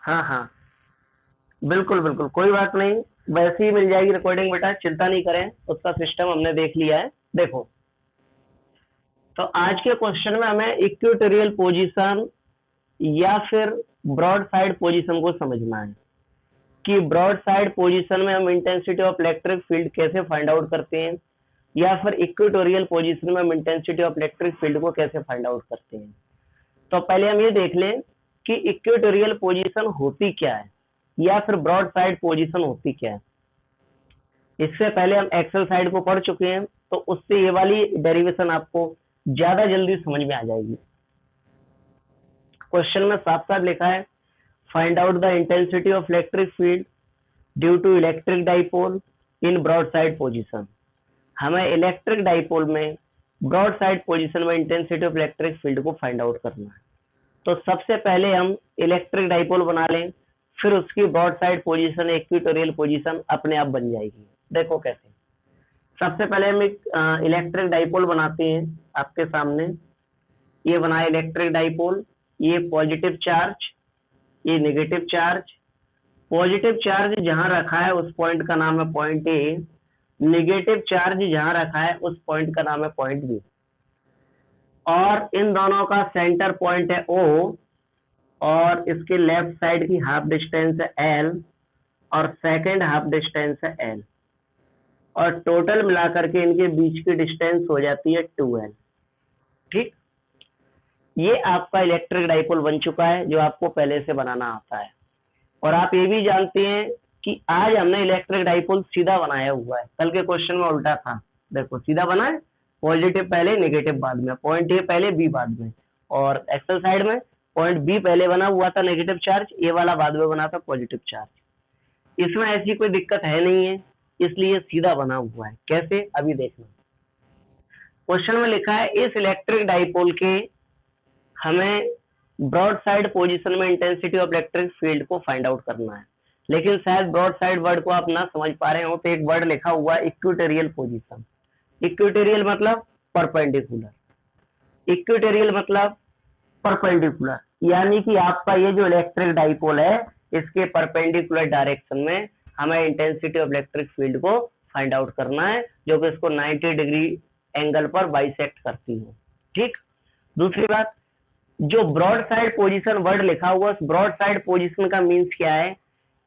हाँ हाँ, बिल्कुल बिल्कुल, कोई बात नहीं, वैसे ही मिल जाएगी रिकॉर्डिंग बेटा, चिंता नहीं करें, उसका सिस्टम हमने देख लिया है। देखो, तो आज के क्वेश्चन में हमें इक्वेटोरियल पोजीशन या फिर ब्रॉड साइड पोजीशन को समझना है कि ब्रॉड साइड पोजीशन में हम इंटेंसिटी ऑफ इलेक्ट्रिक फील्ड कैसे फाइंड आउट करते हैं, या फिर इक्वेटोरियल पोजीशन में हम इंटेंसिटी ऑफ इलेक्ट्रिक फील्ड को कैसे फाइंड आउट करते हैं। तो पहले हम ये देख लें कि इक्वेटोरियल पोजीशन होती क्या है या फिर ब्रॉड साइड पोजीशन होती क्या है। इससे पहले हम एक्सेल साइड को पढ़ चुके हैं, तो उससे ये वाली डेरिवेशन आपको ज्यादा जल्दी समझ में आ जाएगी। क्वेश्चन में साफ साफ लिखा है, find out the intensity of electric field due to electric dipole in broad side position. हमें इलेक्ट्रिक डाइपोल में ब्रॉड साइड पोजीशन में इंटेंसिटी ऑफ इलेक्ट्रिक फील्ड को फाइंड आउट करना है। तो सबसे पहले हम इलेक्ट्रिक डाइपोल बना लें, फिर उसकी broad side position equatorial position अपने आप बन जाएगी। देखो कैसे। सबसे पहले हम एक इलेक्ट्रिक डाइपोल बनाते हैं। आपके सामने ये बना इलेक्ट्रिक डाइपोल, ये पॉजिटिव चार्ज, ये नेगेटिव चार्ज। पॉजिटिव चार्ज जहां रखा है उस पॉइंट का नाम है पॉइंट ए, नेगेटिव चार्ज जहां रखा है उस पॉइंट का नाम है पॉइंट बी। और इन दोनों का सेंटर पॉइंट है ओ, और इसके लेफ्ट साइड की हाफ डिस्टेंस है एल, और सेकंड हाफ डिस्टेंस है एल, और टोटल मिलाकर के इनके बीच की डिस्टेंस हो जाती है 2l। ठीक, ये आपका इलेक्ट्रिक डाइपोल बन चुका है जो आपको पहले से बनाना आता है। और आप ये भी जानते हैं कि आज हमने इलेक्ट्रिक डाइपोल सीधा बनाया हुआ है, कल के क्वेश्चन में उल्टा था। देखो सीधा बना है, पॉजिटिव पहले नेगेटिव बाद में, पॉइंट ए पहले बी बाद में, और एक्सल साइड में पॉइंट बी पहले बना हुआ था नेगेटिव चार्ज, ए वाला बाद में बना था पॉजिटिव चार्ज। इसमें ऐसी कोई दिक्कत है नहीं है, इसलिए सीधा बना हुआ है। कैसे, अभी देखना। क्वेश्चन में लिखा है इस इलेक्ट्रिक डाइपोल के हमें ब्रॉड साइड पोजीशन में इंटेंसिटी ऑफ इलेक्ट्रिक फील्ड को फाइंड आउट करना है। लेकिन शायद ब्रॉड साइड वर्ड को आप ना समझ पा रहे हो, तो एक वर्ड लिखा हुआ है इक्वेटोरियल पोजीशन। इक्वेटोरियल मतलब परपेंडिकुलर, इक्वेटोरियल मतलब परपेंडिकुलर, यानी कि आपका ये जो इलेक्ट्रिक डाइपोल है इसके परपेंडिकुलर डायरेक्शन में हमें इंटेंसिटी ऑफ इलेक्ट्रिक फील्ड को फाइंड आउट करना है, जो कि इसको 90 डिग्री एंगल पर बाइसेक्ट करती है। ठीक, दूसरी बात, जो ब्रॉड साइड पोजीशन वर्ड लिखा हुआ है, ब्रॉड साइड पोजीशन का मीन्स क्या है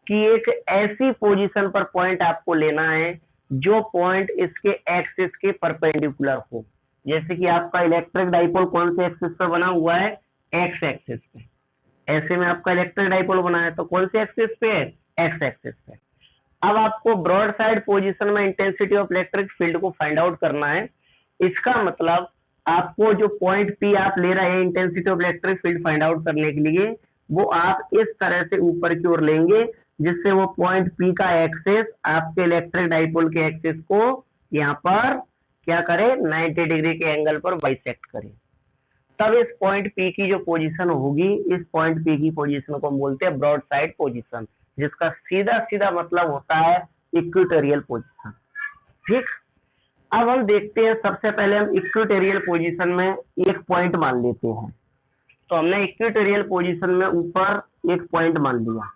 कि एक ऐसी पोजीशन पर पॉइंट आपको लेना है जो पॉइंट इसके एक्सिस के परपेंडिकुलर हो। जैसे कि आपका इलेक्ट्रिक डाइपोल कौन से एक्सिस पर बना हुआ है, एक्स एक्सिस पे। ऐसे में आपका इलेक्ट्रिक डाइपोल बना है तो कौन से एक्सिस पे है, एक्स एक्सिस पे। अब आपको ब्रॉड साइड पोजीशन में इंटेंसिटी ऑफ इलेक्ट्रिक फील्ड को फाइंड आउट करना है। इसका मतलब आपको जो पॉइंट पी आप ले रहे हैं intensity of electric field find out करने के लिए, वो आप इस तरह से ऊपर की ओर लेंगे जिससे वो पॉइंट पी का एक्सिस आपके इलेक्ट्रिक डाइपोल के एक्सिस को यहाँ पर क्या करे, 90 डिग्री के एंगल पर बाइसेक्ट करे। तब इस पॉइंट पी की जो पोजीशन होगी, इस पॉइंट पी की पोजीशन को हम बोलते हैं ब्रॉड साइड पोजीशन, जिसका सीधा सीधा मतलब होता है इक्वेटोरियल पोजीशन। ठीक, अब हम देखते हैं, सबसे पहले हम इक्वेटोरियल पोजीशन में एक पॉइंट मान लेते हैं। तो हमने इक्वेटोरियल पोजीशन में ऊपर एक पॉइंट मान लिया,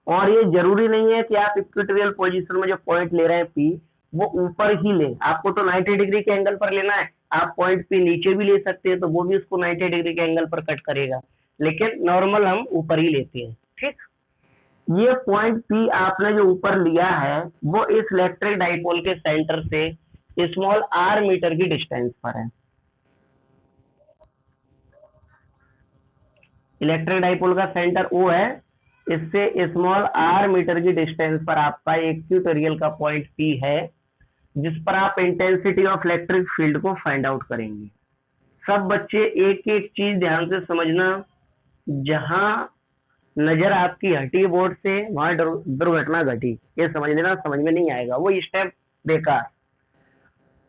और ये जरूरी नहीं है कि आप इक्वेटोरियल पोजीशन में जो पॉइंट ले रहे हैं पी वो ऊपर ही लें, आपको तो 90 डिग्री के एंगल पर लेना है। आप पॉइंट पी नीचे भी ले सकते हैं तो वो भी उसको 90 डिग्री के एंगल पर कट करेगा, लेकिन नॉर्मल हम ऊपर ही लेते हैं। ठीक, ये पॉइंट पी आपने जो ऊपर लिया है वो इस इलेक्ट्रिक डाइपोल के सेंटर से स्मॉल आर मीटर की डिस्टेंस पर है। इलेक्ट्रिक डाइपोल का सेंटर ओ है, इससे स्मॉल आर मीटर की डिस्टेंस पर आपका इक्वेटोरियल का पॉइंट पी है, जिस पर आप इंटेंसिटी ऑफ इलेक्ट्रिक फील्ड को फाइंड आउट करेंगे। सब बच्चे एक एक चीज ध्यान से समझना, जहां नजर आपकी हटी बोर्ड से वहां दुर्घटना घटी, ये समझ लेना, समझ में नहीं आएगा वो स्टेप बेकार।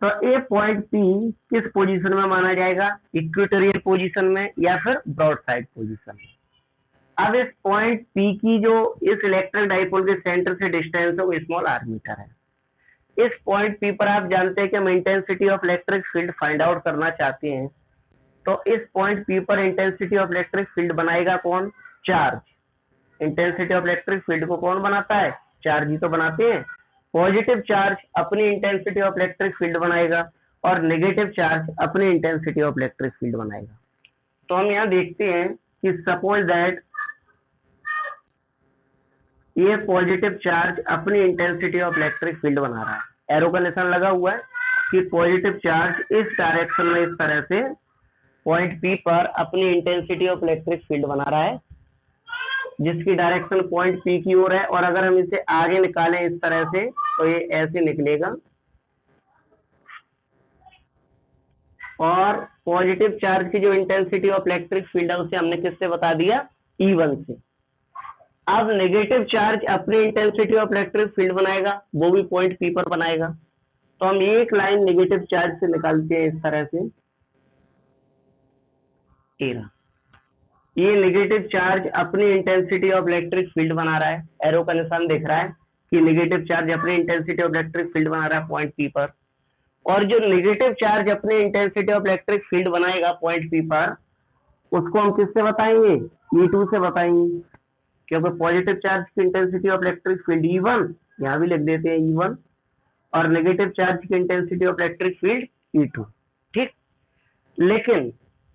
तो ये पॉइंट पी किस पोजीशन में माना जाएगा, इक्वेटोरियल पोजीशन में या फिर ब्रॉड साइड पोजीशन में। अब इस पॉइंट पी की जो इस इलेक्ट्रिक डाइपोल के सेंटर से डिस्टेंस है वो स्मॉल आर मीटर है। इस पॉइंट पी पर आप जानते हैं कि हम intensity of electric field find out करना चाहते हैं, तो इस पॉइंट पी पर इंटेंसिटी ऑफ इलेक्ट्रिक फील्ड बनाएगा कौन, charge. Intensity of electric field को कौन बनाता है? चार्ज ही तो बनाते हैं। पॉजिटिव चार्ज अपनी इंटेंसिटी ऑफ इलेक्ट्रिक फील्ड बनाएगा और नेगेटिव चार्ज अपनी इंटेंसिटी ऑफ इलेक्ट्रिक फील्ड बनाएगा। तो हम यहाँ देखते हैं कि सपोज दैट ये पॉजिटिव चार्ज अपनी इंटेंसिटी ऑफ इलेक्ट्रिक फील्ड बना रहा है, एरो का निशान लगा हुआ है कि पॉजिटिव चार्ज इस डायरेक्शन में इस तरह से पॉइंट P पर अपनी इंटेंसिटी ऑफ इलेक्ट्रिक फील्ड बना रहा है, जिसकी डायरेक्शन पॉइंट P की ओर है। और अगर हम इसे आगे निकालें इस तरह से तो ये ऐसे निकलेगा। और पॉजिटिव चार्ज की जो इंटेंसिटी ऑफ इलेक्ट्रिक फील्ड है उसे हमने किससे बता दिया? E1 से। अब नेगेटिव चार्ज अपनी इंटेंसिटी ऑफ इलेक्ट्रिक फील्ड बनाएगा, वो भी पॉइंट P पर बनाएगा। तो हम एक लाइन नेगेटिव चार्ज से निकालते हैं इस तरह से। ये नेगेटिव चार्ज अपनी इंटेंसिटी ऑफ इलेक्ट्रिक फील्ड बना रहा है, एरो का निशान दिख रहा है कि नेगेटिव चार्ज अपनी इंटेंसिटी ऑफ इलेक्ट्रिक फील्ड बना रहा है पॉइंट P पर। और जो नेगेटिव चार्ज अपनी इंटेंसिटी ऑफ इलेक्ट्रिक फील्ड बनाएगा पॉइंट P पर, उसको हम किससे बताएंगे? E2 से बताएंगे, क्योंकि पॉजिटिव चार्ज की intensity of electric field E1, यहाँ भी लिख देते हैं E1, और नेगेटिव चार्ज की intensity of electric field E2। ठीक, लेकिन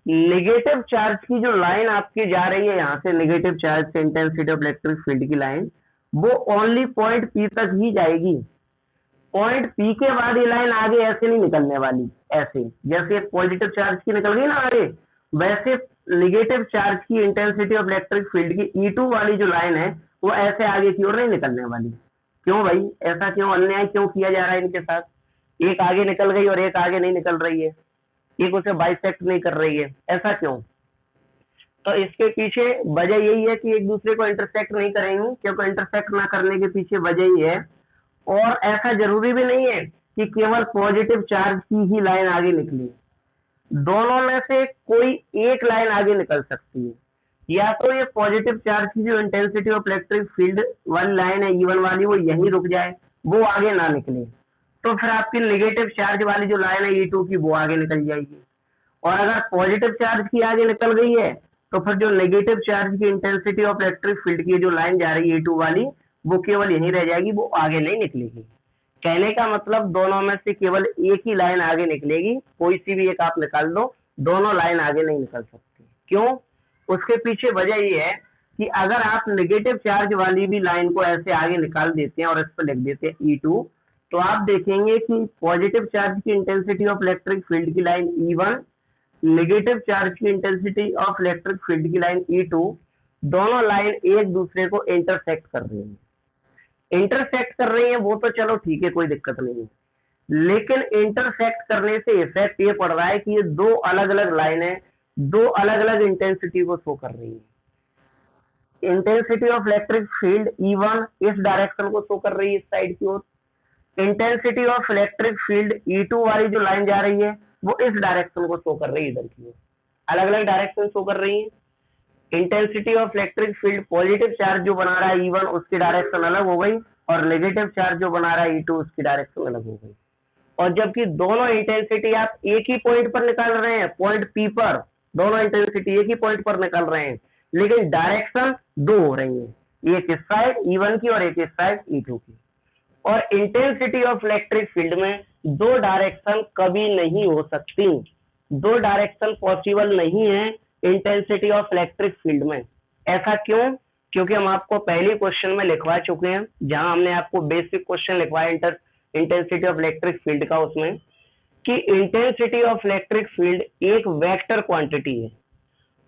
नेगेटिव चार्ज की जो लाइन आपकी जा रही है यहाँ से, नेगेटिव चार्ज से इंटेंसिटी ऑफ इलेक्ट्रिक फील्ड की लाइन, वो ओनली पॉइंट P तक ही जाएगी। पॉइंट P के बाद ये लाइन आगे ऐसे नहीं निकलने वाली, ऐसे जैसे पॉजिटिव चार्ज की निकल गई ना आगे, वैसे नेगेटिव चार्ज की इंटेंसिटी ऑफ इलेक्ट्रिक फील्ड की E2 वाली जो लाइन है वो ऐसे आगे की ओर नहीं निकलने वाली। क्यों भाई, ऐसा क्यों? अन्याय क्यों किया जा रहा है इनके साथ? एक आगे निकल गई और एक आगे नहीं निकल रही है, एक उसे बाइसेक्ट नहीं कर रही है, ऐसा क्यों? तो इसके पीछे वजह यही है कि एक दूसरे को इंटरसेक्ट नहीं करेंगे, क्योंकि इंटरसेक्ट ना करने के पीछे वजह ही है। और ऐसा जरूरी भी नहीं है कि केवल पॉजिटिव चार्ज की ही लाइन आगे निकली, दोनों में से कोई एक लाइन आगे निकल सकती है। या तो ये पॉजिटिव चार्ज की जो इंटेंसिटी ऑफ इलेक्ट्रिक फील्ड वाली लाइन है E1 वाली, वो यहीं रुक जाए, वो आगे ना निकले, तो फिर आपकी नेगेटिव चार्ज वाली जो लाइन है E2 की, वो आगे निकल जाएगी। और अगर पॉजिटिव चार्ज की आगे निकल गई है तो फिर जो नेगेटिव चार्ज की इंटेंसिटी ऑफ इलेक्ट्रिक फील्ड की जो लाइन जा रही है E2 वाली, वो केवल यहीं रह जाएगी, वो आगे नहीं निकलेगी। कहने का मतलब दोनों में से केवल एक ही लाइन आगे निकलेगी, कोई सी भी एक आप निकाल दो, दोनों लाइन आगे नहीं निकल सकती। क्यों? उसके पीछे वजह ये है कि अगर आप नेगेटिव चार्ज वाली भी लाइन को ऐसे आगे निकाल देते हैं और इस पर लिख देते हैं E2, तो आप देखेंगे कि पॉजिटिव चार्ज की इंटेंसिटी ऑफ इलेक्ट्रिक फील्ड की लाइन E1, नेगेटिव चार्ज की इंटेंसिटी ऑफ इलेक्ट्रिक फील्ड की लाइन E2, दोनों लाइन एक दूसरे को इंटरसेक्ट कर रही है। इंटरसेक्ट कर रही है वो तो चलो ठीक है, कोई दिक्कत नहीं है, लेकिन इंटरसेक्ट करने से इफेक्ट ये पड़ रहा है कि ये दो अलग अलग लाइनें दो अलग अलग इंटेंसिटी को शो कर रही है। Intensity of electric field E1 इस डायरेक्शन को शो कर रही है, इस साइड की ओर। Intensity of electric field E2 वाली जो लाइन जा रही है वो इस डायरेक्शन को शो कर रही है, इधर की ओर। अलग अलग डायरेक्शन शो कर रही है। Intensity of electric field positive charge जो बना रहा है E1 उसकी डायरेक्शन अलग हो गई, और नेगेटिव चार्ज जो बना रहा है E2 उसकी डायरेक्शन अलग हो गई। और जबकि दोनों इंटेंसिटी आप एक ही पॉइंट पर निकाल रहे हैं, पॉइंट P पर दोनों इंटेंसिटी एक ही पॉइंट पर निकाल रहे हैं, लेकिन डायरेक्शन दो हो रही है, एक इस साइड E1 की और एक इस साइड E2 की। और इंटेंसिटी ऑफ इलेक्ट्रिक फील्ड में दो डायरेक्शन कभी नहीं हो सकती, दो डायरेक्शन पॉसिबल नहीं है इंटेंसिटी ऑफ इलेक्ट्रिक फील्ड में। ऐसा क्यों? क्योंकि हम आपको पहले क्वेश्चन में लिखवा चुके हैं, जहां हमने आपको बेसिक क्वेश्चन लिखवाया इंटेंसिटी ऑफ इलेक्ट्रिक फील्ड का, उसमें कि इंटेंसिटी ऑफ इलेक्ट्रिक फील्ड एक वेक्टर क्वांटिटी है।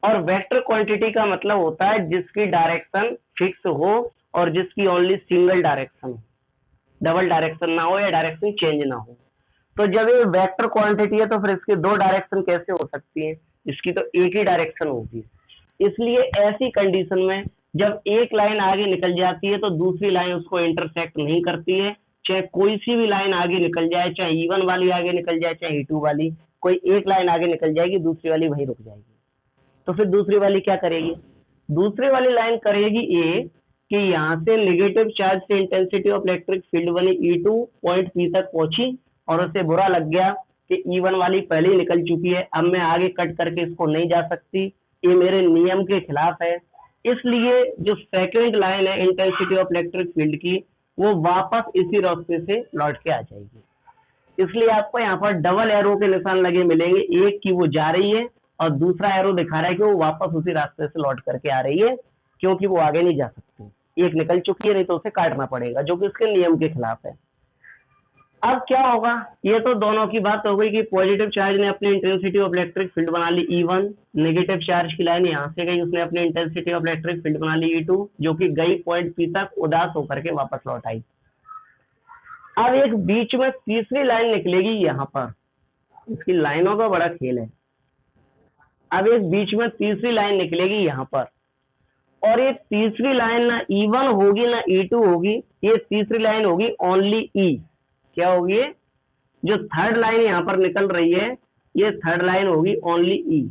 और वेक्टर क्वांटिटी का मतलब होता है जिसकी डायरेक्शन फिक्स हो और जिसकी ओनली सिंगल डायरेक्शन हो, डबल डायरेक्शन ना हो या डायरेक्शन चेंज ना हो। तो जब ये वेक्टर क्वांटिटी है तो फिर इसके दो डायरेक्शन कैसे हो सकती है? इसकी तो एक ही डायरेक्शन होगी। इसलिए ऐसी कंडीशन में जब एक लाइन आगे निकल जाती है तो दूसरी लाइन उसको इंटरसेक्ट नहीं करती है, चाहे कोई सी भी लाइन आगे निकल जाए, चाहे E1 वाली आगे निकल जाए चाहे E2 वाली, कोई एक लाइन आगे निकल जाएगी, दूसरी वाली वहीं रुक जाएगी। तो फिर दूसरी वाली क्या करेगी? दूसरी वाली लाइन करेगी ये कि यहाँ से नेगेटिव चार्ज से इंटेंसिटी ऑफ इलेक्ट्रिक फील्ड बनी E2 पॉइंट P तक पहुंची और उसे बुरा लग गया कि E1 वाली पहले ही निकल चुकी है, अब मैं आगे कट करके इसको नहीं जा सकती, ये मेरे नियम के खिलाफ है, इसलिए जो सेकंड लाइन है इंटेंसिटी ऑफ इलेक्ट्रिक फील्ड की, वो वापस इसी रास्ते से लौट के आ जाएगी। इसलिए आपको यहाँ पर डबल एरो के निशान लगे मिलेंगे, एक की वो जा रही है और दूसरा एरो दिखा रहा है कि वो वापस उसी रास्ते से लौट करके आ रही है, क्योंकि वो आगे नहीं जा सकती, एक निकल चुकी है, नहीं तो उसे काटना पड़ेगा, जो कि उसके नियम के खिलाफ है। अब क्या होगा, ये तो दोनों की बात हो गई कि पॉजिटिव चार्ज ने अपनी इंटेंसिटी ऑफ इलेक्ट्रिक फील्ड बना ली E1, नेगेटिव चार्ज की लाइन यहाँ से गई, उसने अपनी इंटेंसिटी ऑफ इलेक्ट्रिक फील्ड बना ली E2, जो कि गई पॉइंट P तक, उदास होकर के वापस लौट आई। अब एक बीच में तीसरी लाइन निकलेगी यहाँ पर, इसकी लाइनों का बड़ा खेल है। अब एक बीच में तीसरी लाइन निकलेगी यहाँ पर, और ये तीसरी लाइन ना E1 होगी ना E2 होगी, ये तीसरी लाइन होगी ओनली E। क्या होगी, जो थर्ड लाइन यहाँ पर निकल रही है, ये थर्ड लाइन होगी ओनली E,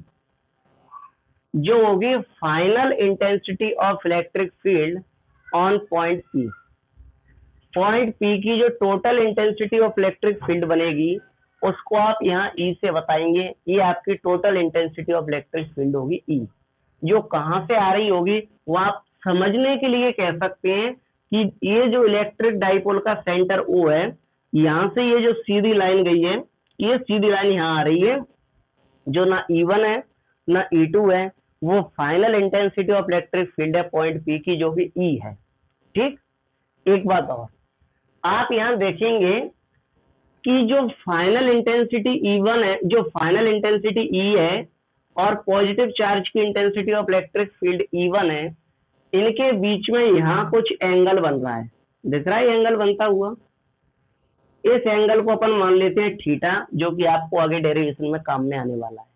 जो होगी final intensity of electric field on point P। Point P की जो total intensity of electric field बनेगी, उसको आप यहाँ E से बताएंगे, ये आपकी total intensity of electric field होगी E। जो कहाँ से आ रही होगी वो आप समझने के लिए कह सकते हैं कि ये जो इलेक्ट्रिक डाइपोल का सेंटर O है, यहाँ से ये जो सीधी लाइन गई है, ये सीधी लाइन यहाँ आ रही है, जो ना E1 है ना E2 है, वो final intensity of electric field है पॉइंट P की, जो कि E है। ठीक, एक बात और, आप यहाँ देखेंगे कि जो फाइनल इंटेंसिटी E1 है, जो फाइनल इंटेंसिटी E है, और पॉजिटिव चार्ज की intensity of electric field E1 है, इनके बीच में यहाँ कुछ एंगल बन रहा है, दिख रहा है एंगल बनता हुआ। इस एंगल को अपन मान लेते हैं थीटा, जो कि आपको आगे डेरिवेशन में काम में आने वाला है।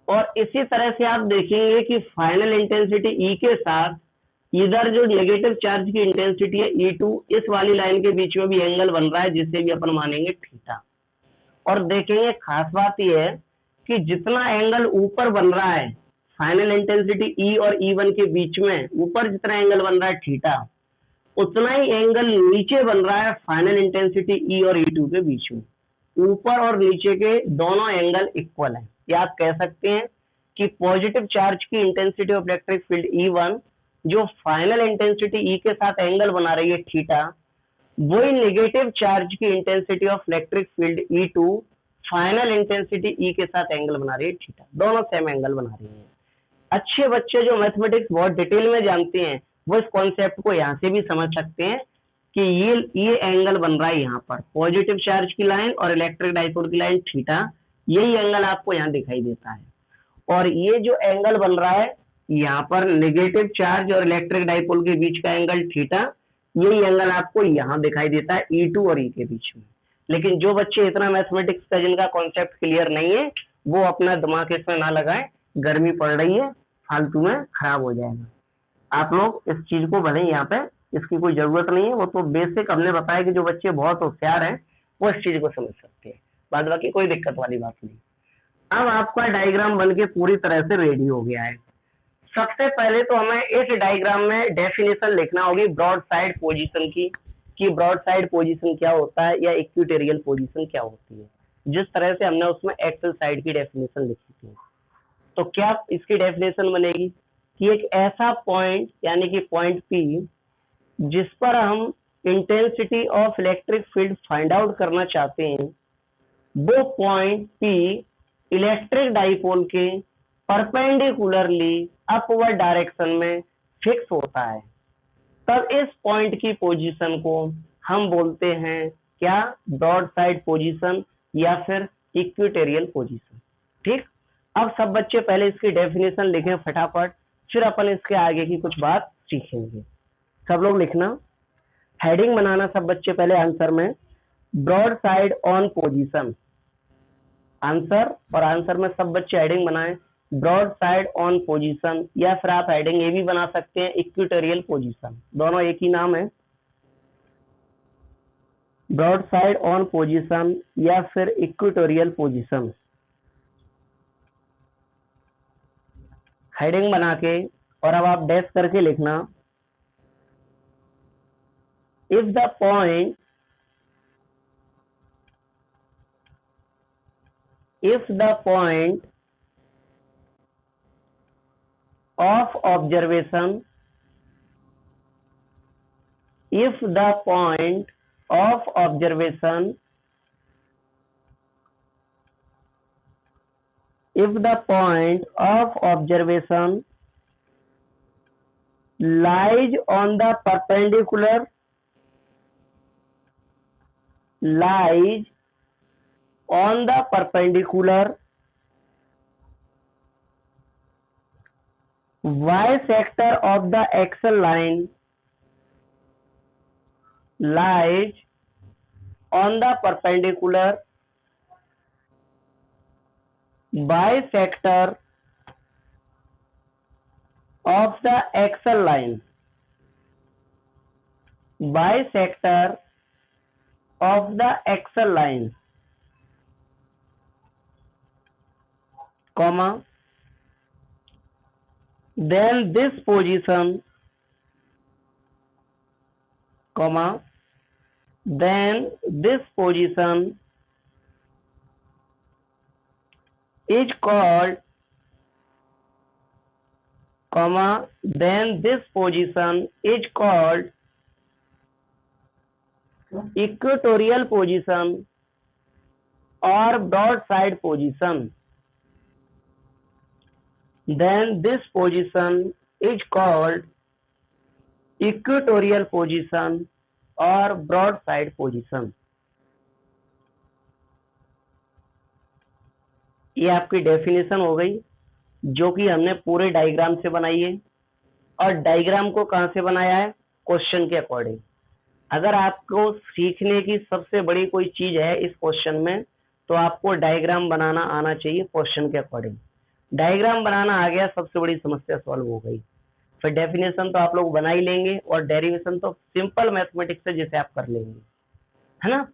और इसी तरह से आप देखेंगे कि फाइनल इंटेंसिटी E के साथ इधर जो नेगेटिव चार्ज की इंटेंसिटी है E2, इस वाली लाइन के बीच में भी एंगल बन रहा है, जिसे भी अपन मानेंगे थीटा। और देखेंगे खास बात यह है कि जितना एंगल ऊपर बन रहा है फाइनल इंटेंसिटी E और E1 के बीच में, ऊपर जितना एंगल बन रहा है थीटा, उतना ही एंगल नीचे बन रहा है फाइनल इंटेंसिटी E और E2 के बीच में। ऊपर और नीचे के दोनों एंगल इक्वल है, या आप कह सकते हैं कि पॉजिटिव चार्ज की intensity of electric field E1 जो फाइनल इंटेंसिटी E के साथ एंगल बना रही है थीटा, वही नेगेटिव चार्ज की intensity of electric field E2 final intensity E के साथ एंगल बना रही है थीटा, दोनों सेम एंगल बना रही है। अच्छे बच्चे जो मैथमेटिक्स बहुत डिटेल में जानते हैं, वो इस कॉन्सेप्ट को यहाँ से भी समझ सकते हैं कि ये एंगल बन रहा है यहाँ पर, पॉजिटिव चार्ज की लाइन और इलेक्ट्रिक डाइपोल की लाइन थीटा, यही एंगल आपको यहाँ दिखाई देता है। और ये जो एंगल बन रहा है यहाँ पर नेगेटिव चार्ज और इलेक्ट्रिक डाइपोल के बीच का एंगल थीटा, यही एंगल आपको यहाँ दिखाई देता है E2 और E के बीच में। लेकिन जो बच्चे इतना मैथमेटिक्स का जिनका कॉन्सेप्ट क्लियर नहीं है, वो अपना दिमाग इसमें ना लगाए, गर्मी पड़ रही है, फालतू में खराब हो जाएगा। आप लोग इस चीज को भले यहाँ पे, इसकी कोई जरूरत नहीं है, वो तो बेसिक हमने बताया कि जो बच्चे बहुत होशियार हैं वो इस चीज को समझ सकते हैं, बाद बाकी कोई दिक्कत वाली बात नहीं। अब आपका डायग्राम बन के पूरी तरह से रेडी हो गया है। सबसे पहले तो हमें इस डायग्राम में डेफिनेशन लिखना होगी ब्रॉड साइड पोजीशन की, कि ब्रॉड साइड पोजीशन क्या होता है या इक्विटोरियल पोजीशन क्या होती है, जिस तरह से हमने उसमें एक्सल साइड की डेफिनेशन लिखी थी। तो क्या इसकी डेफिनेशन बनेगी कि एक ऐसा पॉइंट, यानी कि पॉइंट P, जिस पर हम intensity of electric field find out करना चाहते हैं, वो पॉइंट P इलेक्ट्रिक डाइपोल के परपेंडिकुलरली अपवर्ड डायरेक्शन में फिक्स होता है, तब इस पॉइंट की पोजीशन को हम बोलते हैं क्या, ब्रॉड साइड पोजीशन या फिर इक्विटोरियल पोजीशन। ठीक, अब सब बच्चे पहले इसकी डेफिनेशन लिखें फटाफट, फिर अपन इसके आगे की कुछ बात सीखेंगे। सब लोग लिखना, हेडिंग बनाना सब बच्चे पहले आंसर में, broad side on position, answer, और आंसर में सब बच्चे हेडिंग बनाएं ब्रॉड साइड ऑन पोजीशन, या फिर आप हेडिंग ये भी बना सकते हैं इक्विटोरियल पोजीशन, दोनों एक ही नाम है, ब्रॉड साइड ऑन पोजीशन या फिर इक्विटोरियल पोजीशन। हेडिंग बना के और अब आप डैश करके लिखना, if the point of observation if the point of observation lies on the perpendicular bisector of the axle line lies on the perpendicular bisector of the axle line comma then this position is called equatorial position or broadside position. Then this position is called equatorial position और broadside position. ये आपकी definition हो गई जो कि हमने पूरे diagram से बनाई है। और डायग्राम को कहां से बनाया है? क्वेश्चन के अकॉर्डिंग। अगर आपको सीखने की सबसे बड़ी कोई चीज है इस क्वेश्चन में तो आपको डायग्राम बनाना आना चाहिए क्वेश्चन के अकॉर्डिंग। डायग्राम बनाना आ गया, सबसे बड़ी समस्या सॉल्व हो गई। फिर डेफिनेशन तो आप लोग बना ही लेंगे और डेरिवेशन तो सिंपल मैथमेटिक्स है जिसे आप कर लेंगे, है ना।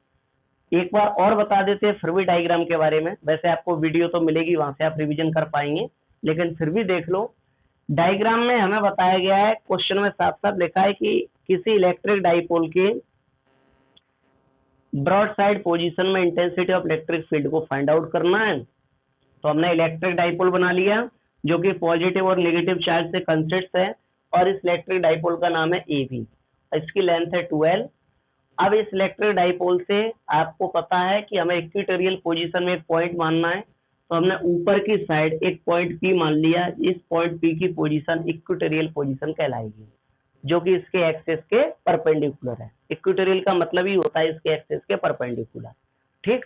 एक बार और बता देते हैं फिर भी डायग्राम के बारे में। वैसे आपको वीडियो तो मिलेगी, वहां से आप रिवीजन कर पाएंगे, लेकिन फिर भी देख लो। डायग्राम में हमें बताया गया है, क्वेश्चन में साफ साफ लिखा है कि किसी इलेक्ट्रिक डाइपोल के ब्रॉड साइड पोजिशन में इंटेंसिटी ऑफ इलेक्ट्रिक फील्ड को फाइंड आउट करना है। तो हमने इलेक्ट्रिक डाइपोल बना लिया जो कि पॉजिटिव और नेगेटिव चार्ज से कंसिस्ट है और इस इलेक्ट्रिक डाइपोल का नाम है AB। इसकी लेंथ है 12। अब इस इलेक्ट्रिक डाइपोल से आपको पता है कि हमें इक्वेटोरियल पोजीशन में एक पॉइंट मानना है, तो हमने ऊपर की साइड एक पॉइंट P मान लिया। इस पॉइंट P की पोजीशन इक्वेटोरियल पोजीशन कहलाएगी जो कि इसके एक्सिस के परपेंडिकुलर है। इक्वेटोरियल का मतलब ही होता है इसके एक्सिस के परपेंडिकुलर, ठीक।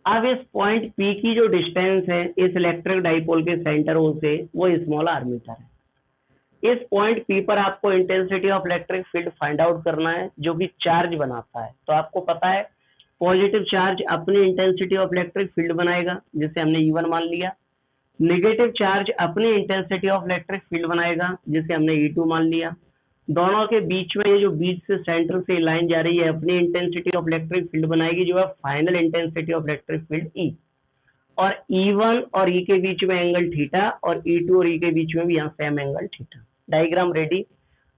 अब इस पॉइंट P की जो डिस्टेंस है इस इलेक्ट्रिक डाइपोल के सेंटर से वो स्मॉल r मीटर है। इस पॉइंट P पर आपको intensity of electric field find out करना है जो कि चार्ज बनाता है। तो आपको पता है पॉजिटिव चार्ज अपनी इंटेंसिटी ऑफ इलेक्ट्रिक फील्ड बनाएगा जिसे हमने E1 मान लिया। नेगेटिव चार्ज अपनी इंटेंसिटी ऑफ इलेक्ट्रिक फील्ड बनाएगा जिसे हमने E2 मान लिया। दोनों के बीच में ये जो बीच से सेंटर से लाइन जा रही है अपनी इंटेंसिटी ऑफ इलेक्ट्रिक फील्ड बनाएगी जो है final intensity of electric field E। और E1 और E के बीच में एंगल थीटा और E2 और E के बीच में भी यहाँ same angle theta. Diagram ready.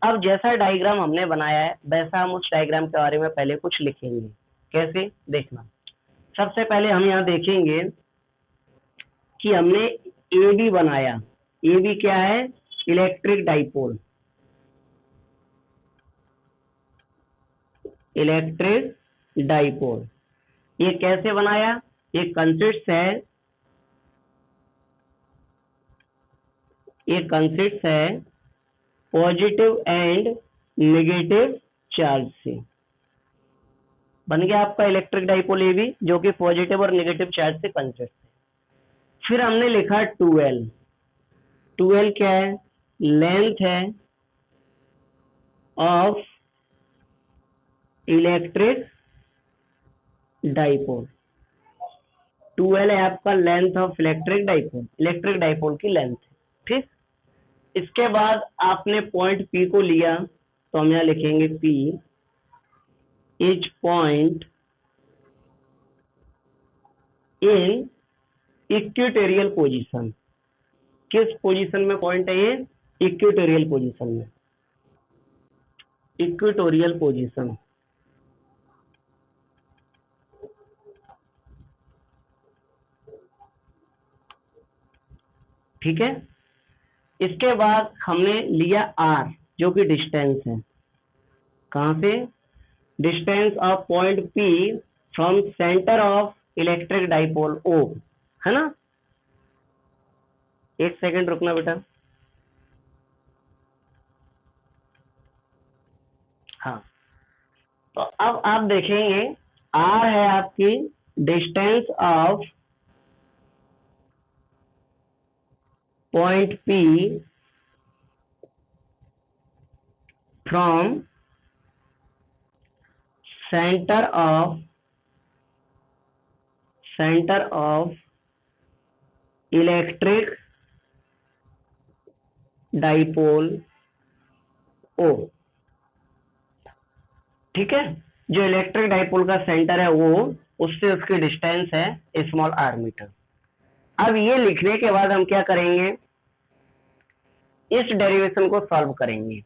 अब जैसा डायग्राम हमने बनाया है वैसा हम उस डायग्राम के बारे में पहले कुछ लिखेंगे। कैसे देखना, सबसे पहले हम यहाँ देखेंगे कि हमने AB बनाया। AB क्या है? Electric dipole. ये कैसे बनाया? ये कंसिस्ट है पॉजिटिव एंड नेगेटिव चार्ज से। बन गया आपका इलेक्ट्रिक डाइपोल AB जो कि पॉजिटिव और नेगेटिव चार्ज से कंसिस्ट है। फिर हमने लिखा 2L। 2L क्या है? लेंथ है ऑफ इलेक्ट्रिक डाइपोल। 2L है आपका लेंथ ऑफ इलेक्ट्रिक डाइपोल की लेंथ, ठीक। इसके बाद आपने पॉइंट P को लिया तो हम यहाँ लिखेंगे P is point in equatorial position. किस पोजीशन में पॉइंट है ये? इक्वेटोरियल पोजीशन में। इक्वेटोरियल पोजीशन, ठीक है। इसके बाद हमने लिया आर जो कि डिस्टेंस है, कहां से, distance of point P from centre of electric dipole O, है ना। एक सेकंड रुकना बेटा। हाँ, तो अब आप देखेंगे आर है आपकी distance of point P from centre of electric dipole O, ठीक है। जो इलेक्ट्रिक डाइपोल का सेंटर है वो, उससे उसकी डिस्टेंस है स्मॉल आर मीटर। अब ये लिखने के बाद हम क्या करेंगे, इस डेरिवेशन को सॉल्व करेंगे।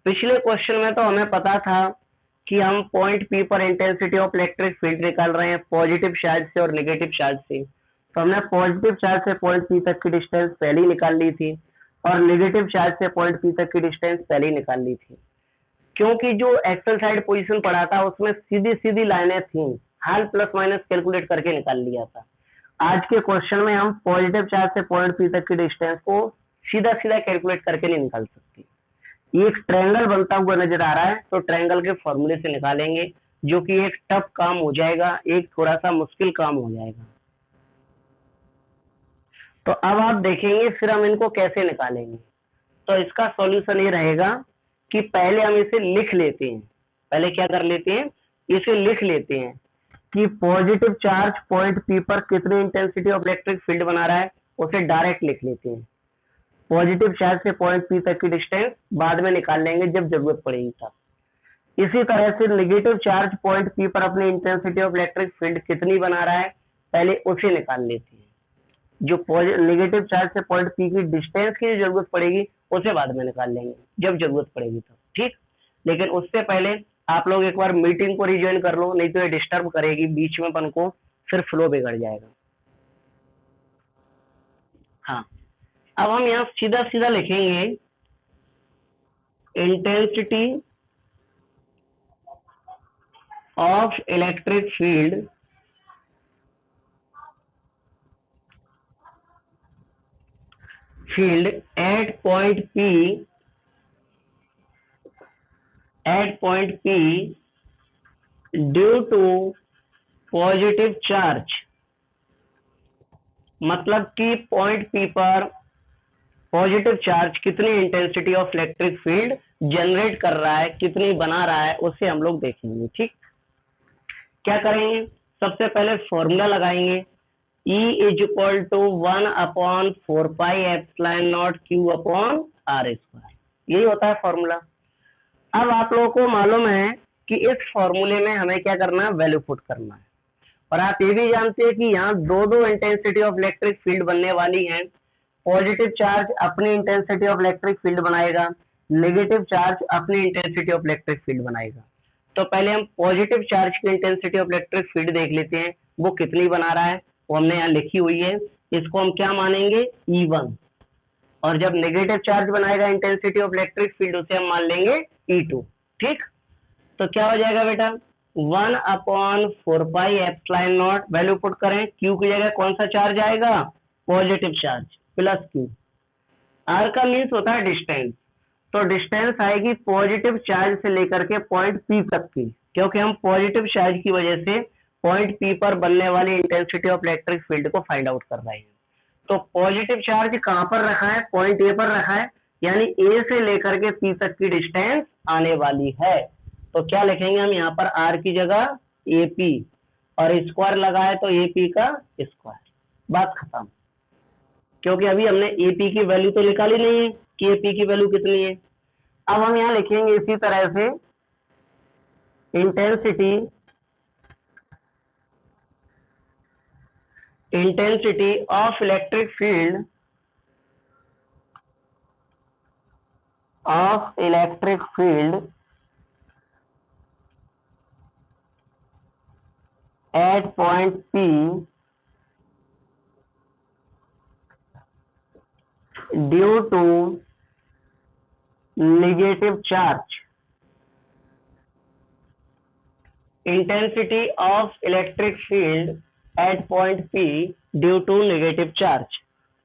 पिछले क्वेश्चन में तो हमें पता था कि हम पॉइंट पी पर इंटेंसिटी ऑफ इलेक्ट्रिक फील्ड निकाल रहे हैं पॉजिटिव चार्ज से और नेगेटिव चार्ज से। तो हमने पॉजिटिव चार्ज से पॉइंट पी तक की डिस्टेंस पहले ही निकाल ली थी और नेगेटिव चार्ज से पॉइंट पी तक की डिस्टेंस पहले ही निकाल ली थी। क्योंकि जो एक्सल साइड पोजीशन पढ़ा था उसमें सीधी सीधी लाइनें थी, हाल प्लस माइनस कैलकुलेट करके निकाल लिया था। आज के क्वेश्चन में हम पॉजिटिव चार्ज से पॉइंट पी तक की डिस्टेंस को सीधा सीधा कैलकुलेट करके नहीं निकाल सकते। ये एक ट्रायंगल बनता हुआ नजर आ रहा है, तो ट्रायंगल के फॉर्मूले से निकालेंगे, जो कि एक टफ काम हो जाएगा, एक थोड़ा सा मुश्किल काम हो जाएगा। तो अब आप देखेंगे फिर हम इनको कैसे निकालेंगे। तो इसका सॉल्यूशन ये रहेगा कि पहले हम इसे लिख लेते हैं। पहले क्या कर लेते हैं, इसे लिख लेते हैं कि पॉजिटिव चार्ज पॉइंट पी पर कितनी इंटेंसिटी ऑफ इलेक्ट्रिक फील्ड बना रहा है, उसे डायरेक्ट लिख लेते हैं। पॉजिटिव चार्ज से पॉइंट पी तक की डिस्टेंस बाद में निकाल लेंगे जब जरूरत पड़ेगी तब। इसी तरह से नेगेटिव चार्ज पॉइंट पी पर अपनी इंटेंसिटी ऑफ इलेक्ट्रिक फील्ड कितनी बना रहा है, पहले उसे निकाल लेते हैं। जो नेगेटिव चार्ज से पॉइंट पी की डिस्टेंस की जरूरत पड़ेगी उसे बाद में निकाल लेंगे जब जरूरत पड़ेगी तब, ठीक। लेकिन उससे पहले आप लोग एक बार मीटिंग को रिज्वाइन कर लो, नहीं तो ये डिस्टर्ब करेगी बीच में अपन को, फिर फ्लो बिगड़ जाएगा। हाँ, अब हम यहाँ सीधा सीधा लिखेंगे intensity of electric field at point P due to positive charge. मतलब कि पॉइंट P पर पॉजिटिव चार्ज कितनी intensity of electric field generate कर रहा है, कितनी बना रहा है, उसे हम लोग देखेंगे, ठीक। क्या करेंगे, सबसे पहले फॉर्मूला लगाएंगे, E is equal to 1/4πε0 Q upon R square, यही होता है फॉर्मूला। अब आप लोगों को मालूम है कि इस फॉर्मूले में हमें क्या करना है, वैल्यू पुट करना है। और आप ये भी जानते हैं कि यहाँ दो दो इंटेंसिटी ऑफ इलेक्ट्रिक फील्ड बनने वाली है। पॉजिटिव चार्ज अपनी इंटेंसिटी ऑफ इलेक्ट्रिक फील्ड बनाएगा, नेगेटिव चार्ज अपनी इंटेंसिटी ऑफ इलेक्ट्रिक फील्ड बनाएगा। तो पहले हम पॉजिटिव चार्ज की इंटेंसिटी ऑफ इलेक्ट्रिक फील्ड देख लेते हैं, वो कितनी बना रहा है, वो हमने यहाँ लिखी हुई है। इसको हम क्या मानेंगे, E1। और जब नेगेटिव चार्ज बनाएगा इंटेंसिटी ऑफ इलेक्ट्रिक फील्ड, उसे हम मान लेंगे E2, ठीक। तो क्या हो जाएगा बेटा, 1/4πε0, वैल्यू पुट करें, Q की जगह कौन सा चार्ज आएगा, positive charge plus Q। R का मीन्स होता है डिस्टेंस, तो डिस्टेंस आएगी पॉजिटिव चार्ज से लेकर के पॉइंट P तक की, क्योंकि हम पॉजिटिव चार्ज की वजह से पॉइंट P पर बनने वाली इंटेंसिटी ऑफ इलेक्ट्रिक फील्ड को फाइंड आउट कर रहे हैं। तो पॉजिटिव चार्ज कहां पर रखा है, पॉइंट ए पर रखा है, यानी ए से लेकर के पी तक की डिस्टेंस आने वाली है। तो क्या लिखेंगे हम यहाँ पर, आर की जगह AP, और स्क्वायर लगा है तो AP का स्क्वायर, बात खत्म। क्योंकि अभी हमने AP की वैल्यू तो निकाली नहीं है कि AP की वैल्यू कितनी है। अब हम यहाँ लिखेंगे इसी तरह से intensity of electric field at point P due to negative charge, intensity of electric field at point P due to negative charge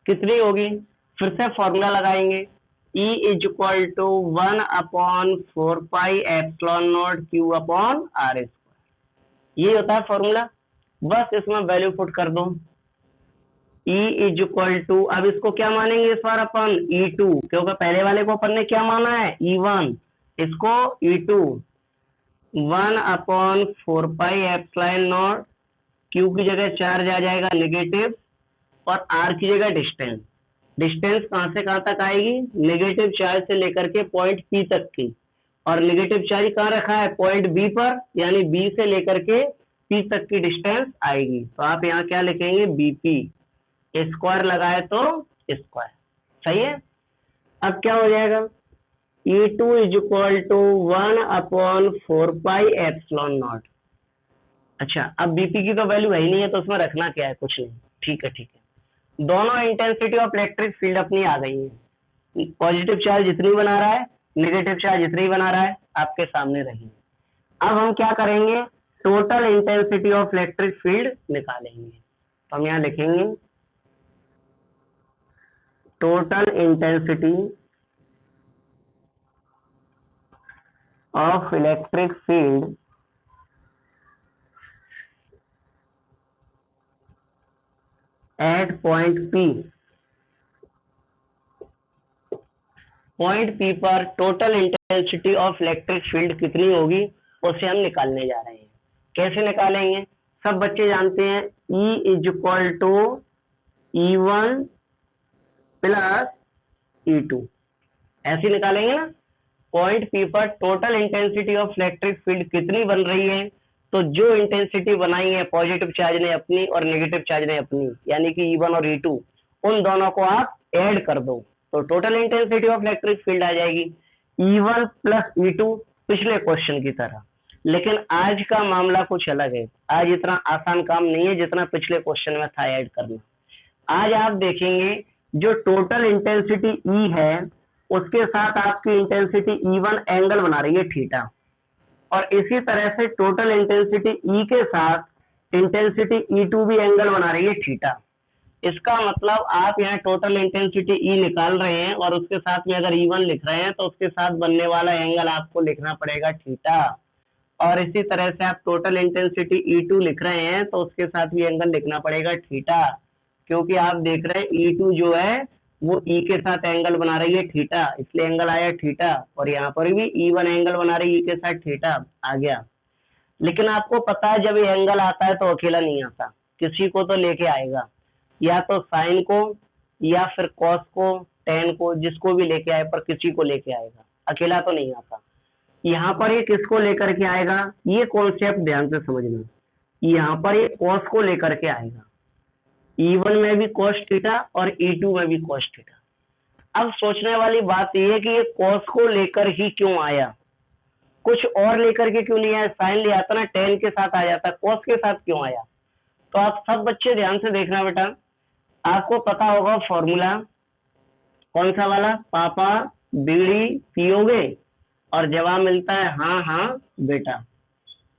कितनी होगी? फिर से फॉर्मूला लगाएंगे, E is equal to 1/4πε0 Q upon R square, ये होता है formula. बस इसमें वैल्यू पुट कर दो, E इज इक्वल टू, अब इसको क्या मानेंगे इस बार अपन? E2, क्योंकि पहले वाले को अपन ने क्या माना है? E1, इसको E2, 1/4πε0 Q की जगह चार्ज आ जाएगा नेगेटिव और R की जगह डिस्टेंस। डिस्टेंस कहां से कहां तक आएगी? नेगेटिव चार्ज से लेकर के पॉइंट P तक की, और नेगेटिव चार्ज कहां रखा है? पॉइंट B पर, यानी B से लेकर के P तक की डिस्टेंस आएगी। तो आप यहाँ क्या लिखेंगे? BP, स्क्वायर लगाए तो स्क्वायर, सही है। अब क्या हो जाएगा? E2 is equal to 1/4πε0। अच्छा, अब BP की तो वैल्यू है ही नहीं है, तो उसमें रखना क्या है? कुछ नहीं, ठीक है ठीक है। दोनों इंटेंसिटी ऑफ इलेक्ट्रिक फील्ड अपनी आ गई है, पॉजिटिव चार्ज जितनी बना रहा है, नेगेटिव चार्ज जितनी बना रहा है, आपके सामने रही। अब हम क्या करेंगे? Total intensity of electric field निकालेंगे। तो हम यहाँ लिखेंगे total intensity of electric field at point P। Point P पर total intensity of electric field कितनी होगी, उसे हम निकालने जा रहे हैं। कैसे निकालेंगे? सब बच्चे जानते हैं, E is equal to E1 plus E2, ऐसे निकालेंगे ना। पॉइंट P पर total intensity of electric field कितनी बन रही है, तो जो इंटेंसिटी बनाई है पॉजिटिव चार्ज ने अपनी और नेगेटिव चार्ज ने अपनी, यानी कि E1 और E2, उन दोनों को आप ऐड कर दो तो total intensity of electric field आ जाएगी E1 प्लस E2, पिछले क्वेश्चन की तरह। लेकिन आज का मामला कुछ अलग है, आज इतना आसान काम नहीं है जितना पिछले क्वेश्चन में था ऐड करना। आज आप देखेंगे जो टोटल इंटेंसिटी E है उसके साथ आपकी इंटेंसिटी E1 एंगल बना रही है थीटा, और इसी तरह से टोटल इंटेंसिटी E के साथ इंटेंसिटी E2 भी एंगल बना रही है थीटा। इसका मतलब आप यहाँ टोटल इंटेंसिटी E निकाल रहे हैं और उसके साथ में अगर E1 लिख रहे हैं तो उसके साथ बनने वाला एंगल आपको लिखना पड़ेगा थीटा, और इसी तरह से आप टोटल इंटेंसिटी E2 लिख रहे हैं तो उसके साथ भी एंगल लिखना पड़ेगा थीटा, क्योंकि आप देख रहे हैं E2 जो है वो E के साथ एंगल बना रही है थीटा, इसलिए एंगल आया थीटा, और यहाँ पर भी E1 एंगल बना रही है E के साथ थीटा आ गया। लेकिन आपको पता है जब ये एंगल आता है तो अकेला नहीं आता, किसी को तो लेके आएगा, या तो साइन को या फिर कॉस को, टेन को, जिसको भी लेके आए, पर किसी को लेके आएगा, अकेला तो नहीं आता। यहाँ पर ये किसको लेकर के आएगा, ये कॉन्सेप्ट ध्यान से समझना। यहाँ पर ये कॉस को लेकर के आएगा, E1 में भी cos थीटा और E2 में भी cos थीटा। अब सोचने वाली बात यह है कि ये cos को लेकर ही क्यों आया, कुछ और लेकर के क्यों नहीं आया? साइन ले आता ना, tan के साथ आ जाता, cos के साथ क्यों आया? तो आप सब बच्चे ध्यान से देखना बेटा, आपको पता होगा फॉर्मूला कौन सा वाला, पापा बीड़ी पियोगे, और जवाब मिलता है हाँ हाँ बेटा,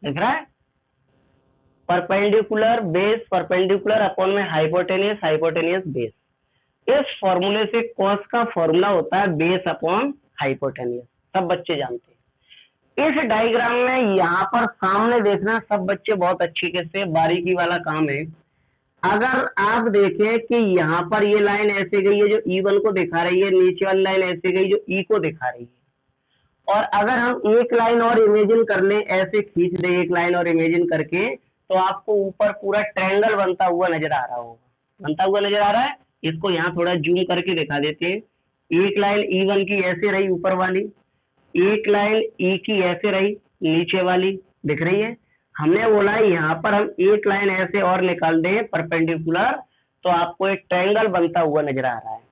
दिख रहा है? परपेंडिकुलर बेस परपेंडिकुलर अपॉन में हाइपोटेनियस हाइपोटेनियस बेस। इस फॉर्मूले से कॉस का फॉर्मूला होता है बेस अपॉन हाइपोटेनियस, सब बच्चे जानते हैं। इस डायग्राम में यहाँ पर सामने देखना सब बच्चे बहुत अच्छी से, बारीकी वाला काम है। अगर आप देखें कि यहाँ पर ये लाइन ऐसे गई है जो E1 को दिखा रही है, नीचे वाली लाइन ऐसे गई जो E को दिखा रही है, और अगर हम एक लाइन और इमेजिन कर लें, ऐसे खींच दें एक लाइन और इमेजिन करके, तो आपको ऊपर पूरा ट्रायंगल बनता हुआ नजर आ रहा होगा, बनता हुआ नजर आ रहा है। इसको यहाँ थोड़ा जूम करके दिखा देते हैं। एक लाइन E1 की ऐसे रही ऊपर वाली, एक लाइन E की ऐसे रही नीचे वाली, दिख रही है। हमने बोला यहाँ पर हम एक लाइन ऐसे और निकाल दें परपेंडिकुलर, तो आपको एक ट्रायंगल बनता हुआ नजर आ रहा है।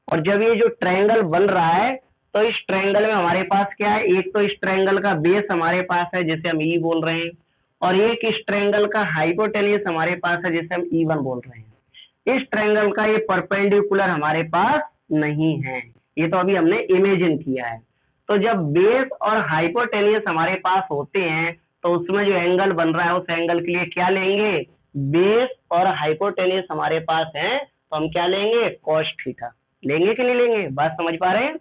और जब ये जो ट्रायंगल बन रहा है तो इस ट्रायंगल में हमारे पास क्या है, एक तो इस ट्रायंगल का बेस हमारे पास है जिसे हम E बोल रहे हैं, और एक इस ट्रायंगल का हाइपोटेनियस हमारे पास है जिसे हम E1 बोल रहे हैं। इस ट्रायंगल का ये परपेंडिकुलर हमारे पास नहीं है। ये तो अभी हमने इमेजिन किया है। तो जब बेस और हाइपोटेनियस हमारे पास होते हैं तो उसमें जो एंगल बन रहा है उस एंगल के लिए क्या लेंगे, बेस और हाइपोटेनियस हमारे पास है तो हम क्या लेंगे, कॉस थीटा लेंगे कि नहीं लेंगे, बात समझ पा रहे हैं।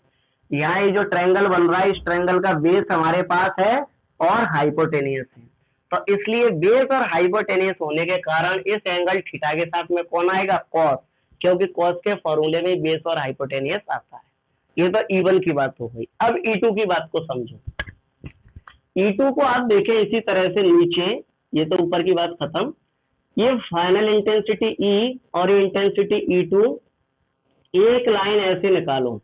यहाँ ये जो ट्रायंगल बन रहा है इस ट्रायंगल का बेस हमारे पास है और हाइपोटेनियस है, तो इसलिए बेस और हाइपोटेनियस होने के कारण इस एंगल थीटा के साथ में कौन आएगा, कॉस, क्योंकि कॉस के फॉर्मूले में बेस और हाइपोटेनियस आता है। ये तो E1 की बात हो गई। अब E2 की बात को समझो। E2 को आप देखें इसी तरह से नीचे, ये तो ऊपर की बात खत्म, ये फाइनल इंटेंसिटी E और ये इंटेंसिटी E2, एक लाइन ऐसे निकालो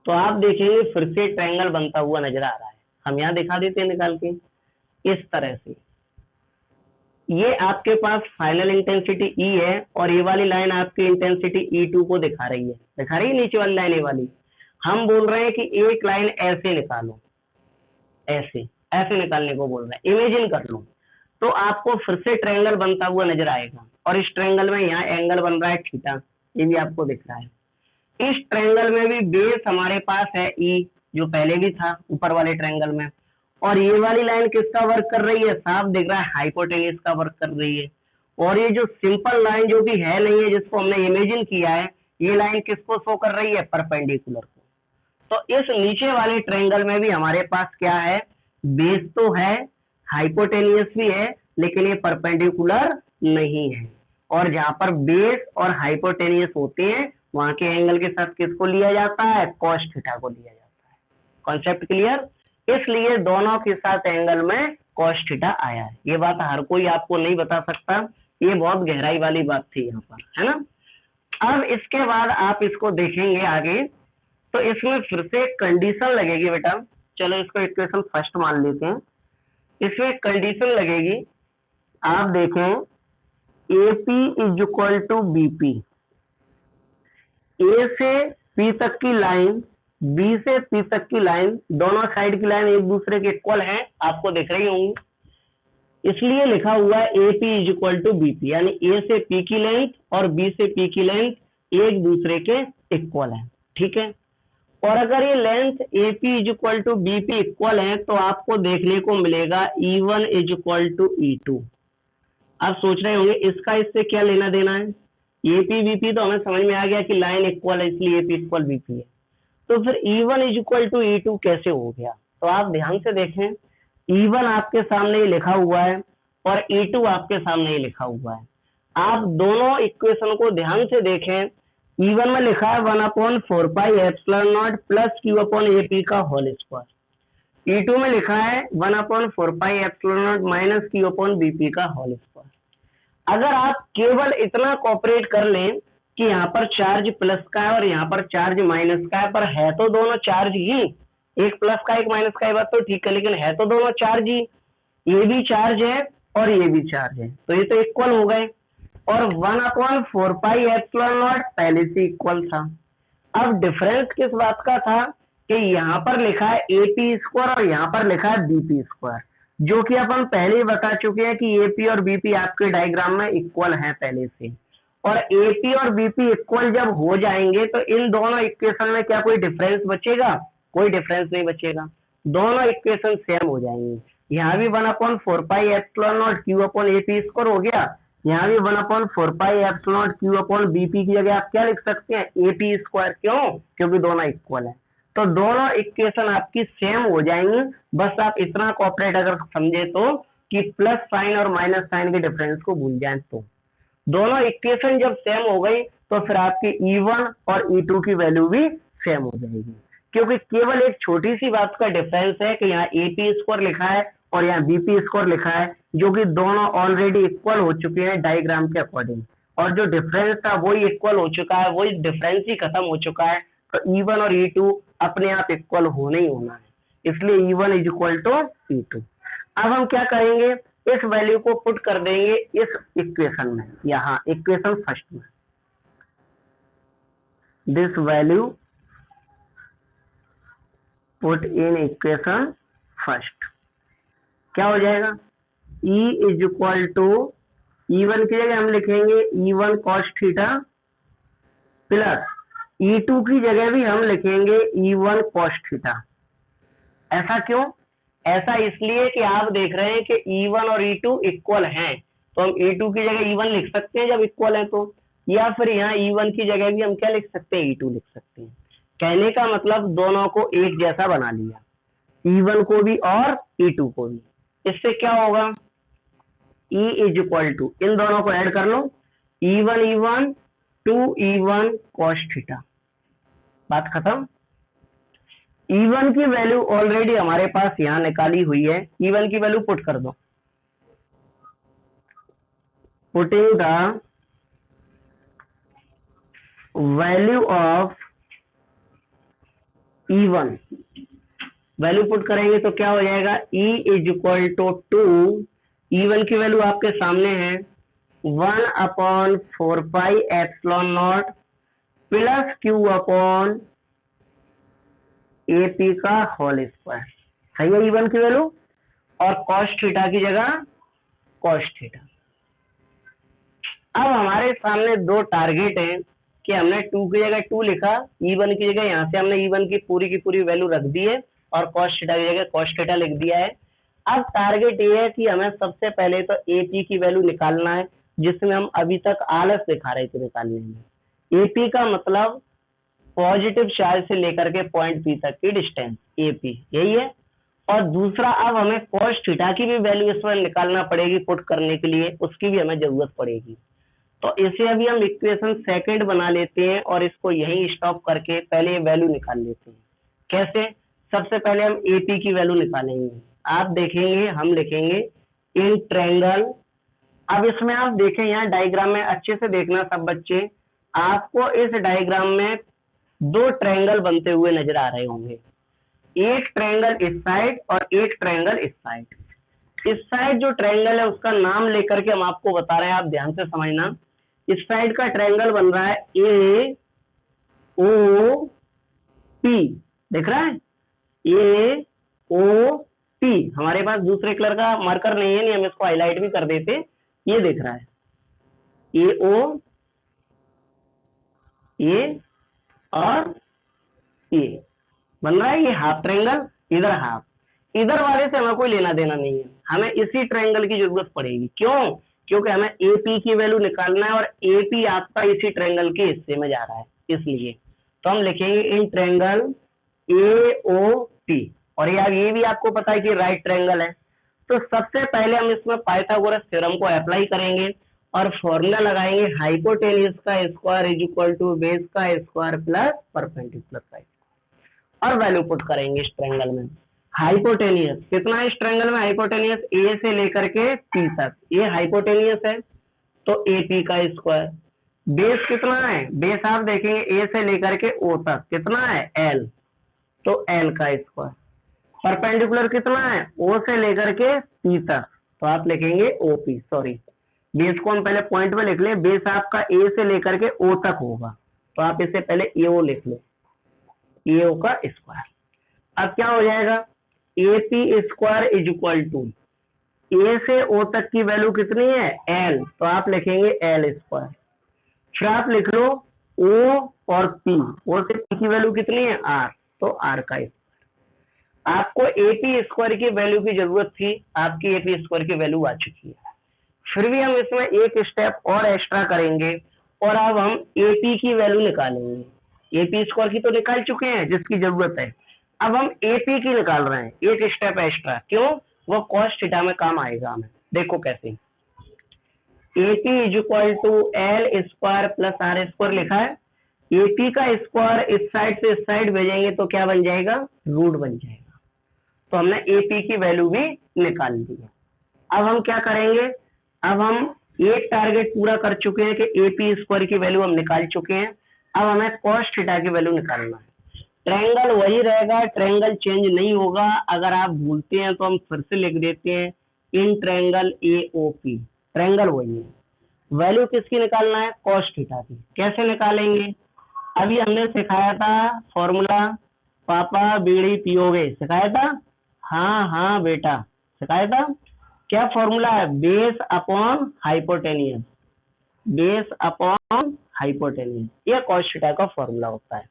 तो आप देखेंगे फिर से ट्रायंगल बनता हुआ नजर आ रहा है। हम यहाँ दिखा देते हैं निकाल के इस तरह से। ये आपके पास फाइनल इंटेंसिटी E है और ये वाली लाइन आपकी इंटेंसिटी E2 को दिखा रही है नीचे वाली लाइन, ये वाली। हम बोल रहे हैं कि एक लाइन ऐसे निकालो, ऐसे ऐसे निकालने को बोल रहे हैं, इमेजिन कर लो तो आपको फिर से ट्रायंगल बनता हुआ नजर आएगा। और इस ट्रायंगल में यहाँ एंगल बन रहा है थीटा, ये भी आपको दिख रहा है। इस ट्रायंगल में भी बेस हमारे पास है E, जो पहले भी था ऊपर वाले ट्रायंगल में, और ये वाली लाइन किसका वर्क कर रही है, साफ दिख रहा है हाइपोटेनियस का वर्क कर रही है। और ये जो सिंपल लाइन जो भी है नहीं है जिसको हमने इमेजिन किया है, ये लाइन किसको शो कर रही है, परपेंडिकुलर को। तो इस नीचे वाले ट्रायंगल में भी हमारे पास क्या है, बेस तो है, हाइपोटेनियस भी है, लेकिन ये परपेंडिकुलर नहीं है। और जहां पर बेस और हाइपोटेनियस होते हैं वहां के एंगल के साथ किसको लिया जाता है, कॉस थीटा को लिया जाता है। Concept clear. इसलिए दोनों के साथ एंगल में कॉस थीटा आया है। ये बात हर कोई आपको नहीं बता सकता, ये बहुत गहराई वाली बात थी यहाँ पर, है ना। अब इसके बाद आप इसको देखेंगे आगे, तो इसमें फिर से कंडीशन लगेगी बेटा। चलो इसको इक्वेशन फर्स्ट मान लेते हैं। इसमें कंडीशन लगेगी, आप देखें AP is equal to BP, A से P तक की लाइन, B से P तक की लाइन, दोनों साइड की लाइन एक दूसरे के इक्वल है, आपको दिख रही होंगी, इसलिए लिखा हुआ है AP is equal to BP, यानी A से P की लेंथ और B से P की लेंथ एक दूसरे के इक्वल है, ठीक है। और अगर ये length AP is equal to BP equal है तो आपको देखने को मिलेगा E1 is equal to E2। आप सोच रहे होंगे इसका इससे क्या लेना देना है, AP BP तो हमें समझ में आ गया कि लाइन इक्वल है इसलिए AP इक्वल BP है, तो फिर E1 is equal to E2 कैसे हो गया। तो आप ध्यान से देखें, E1 आपके सामने ही लिखा हुआ है और E2 आपके सामने ही लिखा हुआ है। आप दोनों इक्वेशन को ध्यान से देखें, E1 में लिखा है 1/4 pi epsilon nought plus Q upon AP का होल स्क्वायर, E2 में लिखा है 1/4 pi epsilon not minus Q upon BP का होल स्क्वायर। अगर आप केवल इतना कॉपरेट कर लें कि यहाँ पर चार्ज प्लस का है और यहाँ पर चार्ज माइनस का है, पर है तो दोनों चार्ज ही, एक प्लस का एक माइनस का, बात तो ठीक है, लेकिन है तो दोनों चार्ज ही, ये भी चार्ज है और ये भी चार्ज है, तो ये तो इक्वल हो गए। और 1/4 पाई एप्सिलॉन नॉट पहले से इक्वल था। अब डिफरेंस किस बात का था कि यहाँ पर लिखा है AP स्क्वायर और यहाँ पर लिखा है BP स्क्वायर, जो कि अपन पहले ही बता चुके हैं कि AP और BP आपके डायग्राम में इक्वल हैं पहले से। और AP और BP इक्वल जब हो जाएंगे तो इन दोनों इक्वेशन में क्या कोई डिफरेंस बचेगा, कोई डिफरेंस नहीं बचेगा, दोनों इक्वेशन सेम हो जाएंगे। यहाँ भी 1/4 pi epsilon not Q upon AP square हो गया, यहाँ भी 1/4 pi epsilon not Q upon BP की जगह आप क्या लिख सकते हैं, AP स्क्वायर, क्यों, क्योंकि दोनों इक्वल है। तो दोनों इक्वेशन आपकी सेम हो जाएंगी, बस आप इतना कॉपरेट अगर समझे तो कि प्लस साइन और माइनस साइन के डिफरेंस को भूल जाएं। तो दोनों इक्वेशन जब सेम हो गई तो फिर आपकी E1 और E2 की वैल्यू भी सेम हो जाएगी, क्योंकि केवल एक छोटी सी बात का डिफरेंस है कि यहाँ AP स्क्वायर लिखा है और यहाँ BP स्क्वायर लिखा है, जो कि दोनों ऑलरेडी इक्वल हो चुके हैं डायग्राम के अकॉर्डिंग, और जो डिफरेंस था वही इक्वल हो चुका है, वही डिफरेंस ही खत्म हो चुका है। तो E1 और E2 अपने आप इक्वल होने ही होना है, इसलिए E1 is equal to E2। अब हम क्या करेंगे, इस वैल्यू को पुट कर देंगे इस इक्वेशन में, यहाँ इक्वेशन फर्स्ट में, this value put in equation first, क्या हो जाएगा, E is equal to E1 की जगह हम लिखेंगे E1 cos theta plus E2 की जगह भी हम लिखेंगे E1 cos थीटा। ऐसा क्यों? ऐसा इसलिए कि आप देख रहे हैं कि E1 और E2 इक्वल हैं, तो हम E2 की जगह E1 लिख सकते हैं जब इक्वल है तो, या फिर यहाँ E1 की जगह भी हम क्या लिख सकते हैं, E2 लिख सकते हैं। कहने का मतलब दोनों को एक जैसा बना लिया, E1 को भी और E2 को भी। इससे क्या होगा, E इज इक्वल टू, इन दोनों को ऐड कर लो, E1 E1 2E1 cos theta. बात खत्म। E1 की वैल्यू ऑलरेडी हमारे पास यहाँ निकाली हुई है, E1 की वैल्यू पुट कर दो। Putting the value of E1, value put करेंगे तो क्या हो जाएगा, E is equal to 2, E1 की वैल्यू आपके सामने है 1/4πε0 प्लस Q अपॉन AP का होल स्क्वायर। सही है E1 की वैल्यू, और cos थीटा की जगह cos थीटा। अब हमारे सामने दो टारगेट हैं कि हमने 2 की जगह 2 लिखा, E1 की जगह यहाँ से हमने E1 की पूरी वैल्यू रख दी है और cos थीटा की जगह cos थीटा लिख दिया है। अब टारगेट ये है कि हमें सबसे पहले तो AP की वैल्यू निकालना है, जिसमें हम अभी तक आलस दिखा रहे थे निकालने में। AP का मतलब पॉजिटिव चार्ज से लेकर के पॉइंट P तक की डिस्टेंस, AP यही है। और दूसरा, अब हमें cos थीटा की भी वैल्यू इसमें निकालना पड़ेगी पुट करने के लिए, उसकी भी हमें जरूरत पड़ेगी। तो इसे अभी हम इक्वेशन सेकंड बना लेते हैं और इसको यहीं स्टॉप करके पहले वैल्यू निकाल लेते हैं। कैसे? सबसे पहले हम AP की वैल्यू निकालेंगे। आप देखेंगे, हम लिखेंगे इन ट्रायंगल। अब इसमें आप देखें, यहाँ डायग्राम में अच्छे से देखना सब बच्चे, आपको इस डायग्राम में दो ट्रायंगल बनते हुए नजर आ रहे होंगे। एक ट्रायंगल इस साइड और एक ट्रायंगल इस साइड। इस साइड जो ट्रायंगल है उसका नाम लेकर के हम आपको बता रहे हैं, आप ध्यान से समझना। इस साइड का ट्रायंगल बन रहा है AOP, देख रहा है AOP। हमारे पास दूसरे कलर का मार्कर नहीं है, नहीं हम इसको हाईलाइट भी कर देते। ये देख रहा है AO, A और A बन रहा है। ये हाफ ट्रायंगल, इधर हाफ, इधर वाले से हमें कोई लेना देना नहीं है, हमें इसी ट्रायंगल की जरूरत पड़ेगी। क्यों? क्योंकि हमें AP की वैल्यू निकालना है और AP आपका इसी ट्रायंगल के हिस्से में जा रहा है, इसलिए तो हम लिखेंगे इन ट्रायंगल AOP। और ये भी आपको पता है कि राइट ट्रायंगल है। तो सबसे पहले हम इसमें पाइथागोरस थ्योरम को अप्लाई करेंगे और फॉर्मूला लगाएंगे, हाइपोटेन्यूज का square is equal to base का स्क्वायर प्लस परपेंडिकुलर का, और वैल्यू पुट करेंगे इस ट्रायंगल में। हाइपोटेनियस कितना है इस ट्रायंगल में, हाइपोटेनियस A से लेकर के P तक, ये हाइपोटेनियस है तो AP का स्क्वायर। बेस कितना है, बेस आप देखेंगे A से लेकर के O तक कितना है L, तो L का स्क्वायर। परपेंडिकुलर कितना है, O से लेकर के P तक, तो आप लिखेंगे OP। सॉरी, बेस को हम पहले पॉइंट में लिख ले, बेस आपका A से लेकर के O तक होगा, तो आप इसे पहले AO लिख लो, AO का स्क्वायर। अब क्या हो जाएगा, AP square is equal to A से O तक की वैल्यू कितनी है L, तो आप लिखेंगे L स्क्वायर। फिर आप लिख लो O और P, O से P की वैल्यू कितनी है R, तो R का स्क्वायर। आपको AP स्क्वायर की वैल्यू की जरूरत थी, आपकी AP स्क्वायर की वैल्यू आ चुकी है। फिर भी हम इसमें एक स्टेप और एक्स्ट्रा करेंगे और अब हम AP की वैल्यू निकालेंगे। AP स्क्वायर की तो निकाल चुके हैं जिसकी जरूरत है, अब हम AP की निकाल रहे हैं, एक स्टेप एक्स्ट्रा। क्यों? वो cos थीटा में काम आएगा हमें। देखो कैसे, AP is equal to L square plus R square लिखा है। AP का स्क्वायर इस साइड से इस साइड भेजेंगे तो क्या बन जाएगा, रूट बन जाएगा। तो हमने AP की वैल्यू भी निकाल ली है। अब हम क्या करेंगे, अब हम एक टारगेट पूरा कर चुके हैं कि AP स्क्वायर की वैल्यू हम निकाल चुके हैं। अब हमें cos थीटा की वैल्यू निकालना है। ट्रायंगल वही रहेगा, ट्रायंगल चेंज नहीं होगा। अगर आप भूलते हैं तो हम फिर से लिख देते हैं इन ट्रायंगल AOP, ट्रायंगल वही है। वैल्यू किसकी निकालना है, cos थीटा की। कैसे निकालेंगे, अभी हमने सिखाया था फॉर्मूला, पापा बीड़ी पियोगे, सिखाया था। हाँ हाँ बेटा सिखाया था। क्या फॉर्मूला है, base upon hypotenuse, base upon hypotenuse. यह cos थीटा का फॉर्मूला होता है।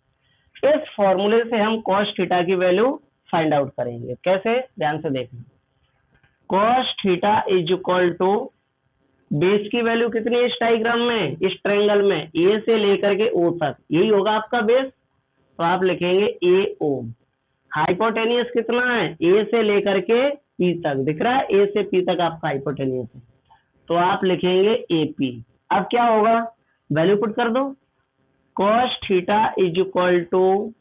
इस फॉर्मूले से हम cos थीटा की वैल्यू फाइंड आउट करेंगे। कैसे, ध्यान से देखना। cos theta is equal to, base की वैल्यू कितनी है इस डायग्राम में, इस ट्रायंगल में, ए से लेकर के ओ तक, यही होगा आपका बेस, तो आप लिखेंगे ए ओ। हाइपोटेनियस कितना है, ए से लेकर के पी तक, दिख रहा है, ए से पी तक आपका हाइपोटेनियस है, तो आप लिखेंगे ए पी। अब क्या होगा, वैल्यू पुट कर दो। cos theta is equal to,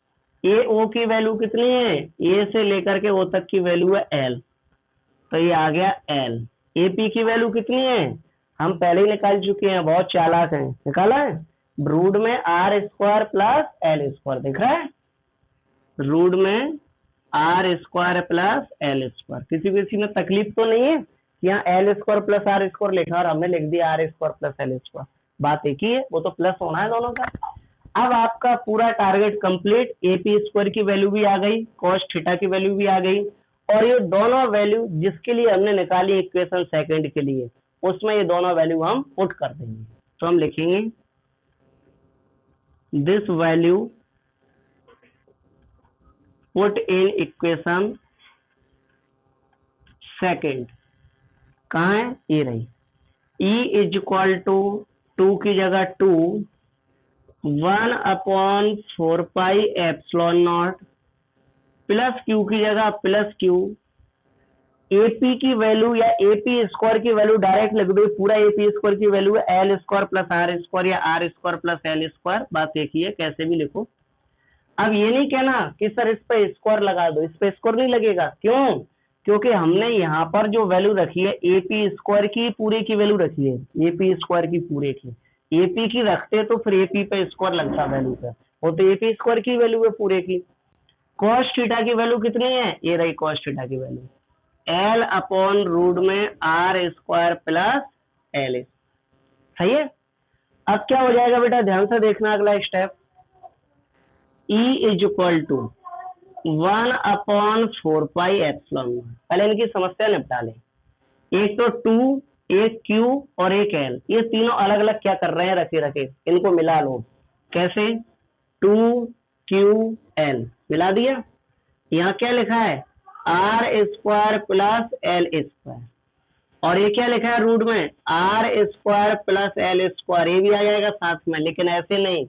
A O की वैल्यू कितनी है, ए से लेकर के ओ तक की वैल्यू है एल, तो ये आ गया एल। ए पी की वैल्यू कितनी है, हम पहले ही निकाल चुके हैं, बहुत चालाक हैं, निकाला है, रूट में R square plus L square, दिख रहा है, रूट में R square plus L square. किसी में तकलीफ तो नहीं है, यहाँ L square plus R square लिखा और हमने लिख दिया R square plus L square, बात एक ही है, वो तो प्लस होना है दोनों का। अब आपका पूरा target complete, A P square की वैल्यू भी आ गई, cos थीटा की वैल्यू भी आ गई, और ये दोनों वैल्यू जिसके लिए हमने निकाली इक्वेशन सेकंड के लिए, उसमें ये दोनों वैल्यू हम पुट कर देंगे। तो हम लिखेंगे this value put in equation second, कहाँ है, ये रही, E इज इक्वल टू 2 की जगह 2, 1/4 pi epsilon nought, plus Q की जगह प्लस क्यू, एपी की वैल्यू या एपी स्क्वायर की वैल्यू डायरेक्ट लिख दो, पूरा एपी स्क्वायर की वैल्यू है L square plus R square या R square plus L square, बात एक ही है, कैसे भी लिखो। अब ये नहीं कहना कि सर इस पे स्क्वायर लगा दो, इस पे स्क्वायर नहीं लगेगा, क्यों, क्योंकि हमने यहाँ पर जो वैल्यू रखी है एपी स्क्वायर की पूरे की वैल्यू रखी है, एपी स्क्वायर की पूरे की, एपी की रखते तो फिर एपी पे स्क्वायर लगता वैल्यू पे, वो तो एपी स्क्वायर की वैल्यू है पूरे की। cos थीटा की वैल्यू कितनी है, ये रही cos थीटा की वैल्यू, एल अपॉन रूट में आर स्क्वायर प्लस एल, सही है। अब क्या हो जाएगा बेटा, ध्यान से देखना अगला step, E is equal to 1/4 pi epsilon, पहले इनकी समस्या निपटा लें, एक तो 2, एक Q और एक L, ये तीनों अलग अलग क्या कर रहे हैं, रखे रखे, इनको मिला लो, कैसे, 2QL मिला दिया, यहाँ क्या लिखा है R square plus L square, और ये क्या लिखा है रूट में R square plus L square, ये भी आ जाएगा साथ में, लेकिन ऐसे नहीं,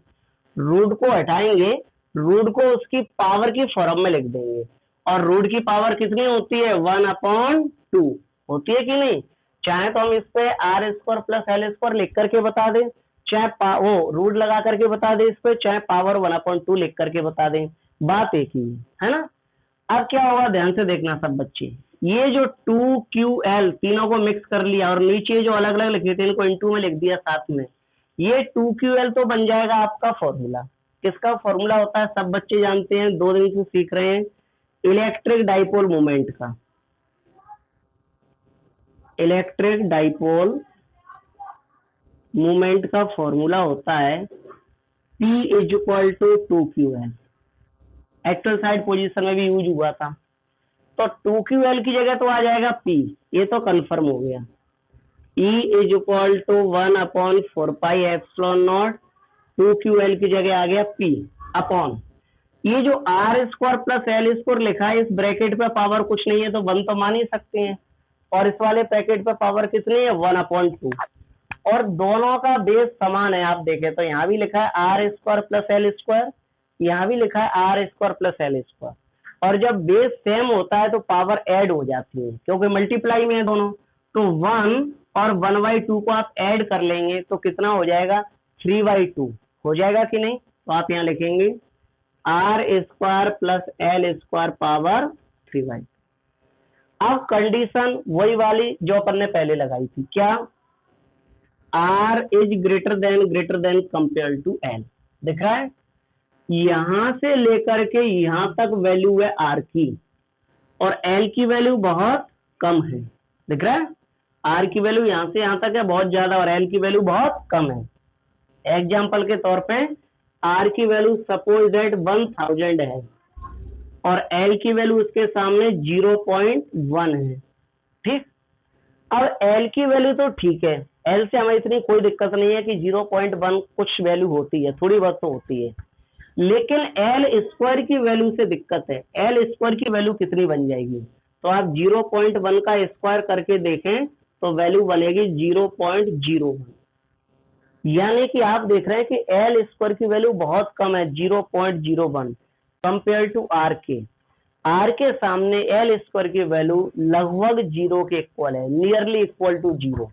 रूट को हटाएंगे, रूट को उसकी पावर की फॉर्म में लिख देंगे, और रूट की पावर कितनी होती है 1/2 होती है कि नहीं, चाहे तो हम इस पे R square plus L square लिख करके बता दें, चाहे वो रूट लगा करके बता दें इस पे, चाहे पावर 1/2 लिख करके बता दें, बात एक ही है ना। अब क्या होगा, ध्यान से देखना सब बच्चे, ये जो 2QL तीनों को मिक्स कर लिया और नीचे जो अलग अलग लिखे थे इनको इनटू में लिख दिया साथ में, ये 2QL तो बन जाएगा आपका फॉर्मूला, किसका फॉर्मूला होता है सब बच्चे जानते हैं, 2 दिन से सीख रहे हैं, इलेक्ट्रिक डाइपोल मोमेंट का, इलेक्ट्रिक डाइपोल मोमेंट का फॉर्मूला होता है P is equal to 2QL, actual side position में भी यूज हुआ था, तो 2QL की जगह तो आ जाएगा P, ये तो कंफर्म हो गया, E is equal to 1/4 pi epsilon naught, 2QL की जगह आ गया P अपॉन, ये जो R square plus L square लिखा है इस ब्रैकेट पे पावर कुछ नहीं है तो 1 तो मान ही सकते हैं, और इस वाले ब्रैकेट पे पावर कितनी है 1/2, और दोनों का बेस समान है, आप देखें तो यहाँ भी लिखा है R square plus L square, यहाँ भी लिखा है R square plus L square, और जब बेस सेम होता है तो पावर ऐड हो जाती है क्योंकि मल्टीप्लाई में है दोनों, तो 1 और 1/2 को आप ऐड कर लेंगे तो कितना हो जाएगा 3/2 हो जाएगा कि नहीं, तो आप यहाँ लिखेंगे R square plus L square power 3/2। अब कंडीशन वही वाली जो अपन ने पहले लगाई थी, क्या, R is greater than compare to L, दिख रहा है, यहां से लेकर के यहां तक वैल्यू है R की, और L की वैल्यू बहुत कम है, दिख रहा है, R की वैल्यू यहां से यहां तक है बहुत ज्यादा और L की वैल्यू बहुत कम है। एग्जाम्पल के तौर पे R की वैल्यू सपोज दैट 1000 है और L की वैल्यू उसके सामने 0.1 है, ठीक। अब L की वैल्यू तो ठीक है, एल से हमें इतनी कोई दिक्कत नहीं है कि 0.1 कुछ वैल्यू होती है, थोड़ी बहुत तो होती है, लेकिन एल स्क्वायर की वैल्यू से दिक्कत है। एल स्क्वायर की वैल्यू कितनी बन जाएगी, तो आप 0.1 का स्क्वायर करके देखें तो वैल्यू बनेगी 0.01। यानी कि आप देख रहे हैं कि एल स्क्वायर की वैल्यू बहुत कम है, 0.01 कंपेयर टू आर के। आर के सामने एल स्क्वायर की वैल्यू लगभग 0 के इक्वल है, नियरली इक्वल टू 0।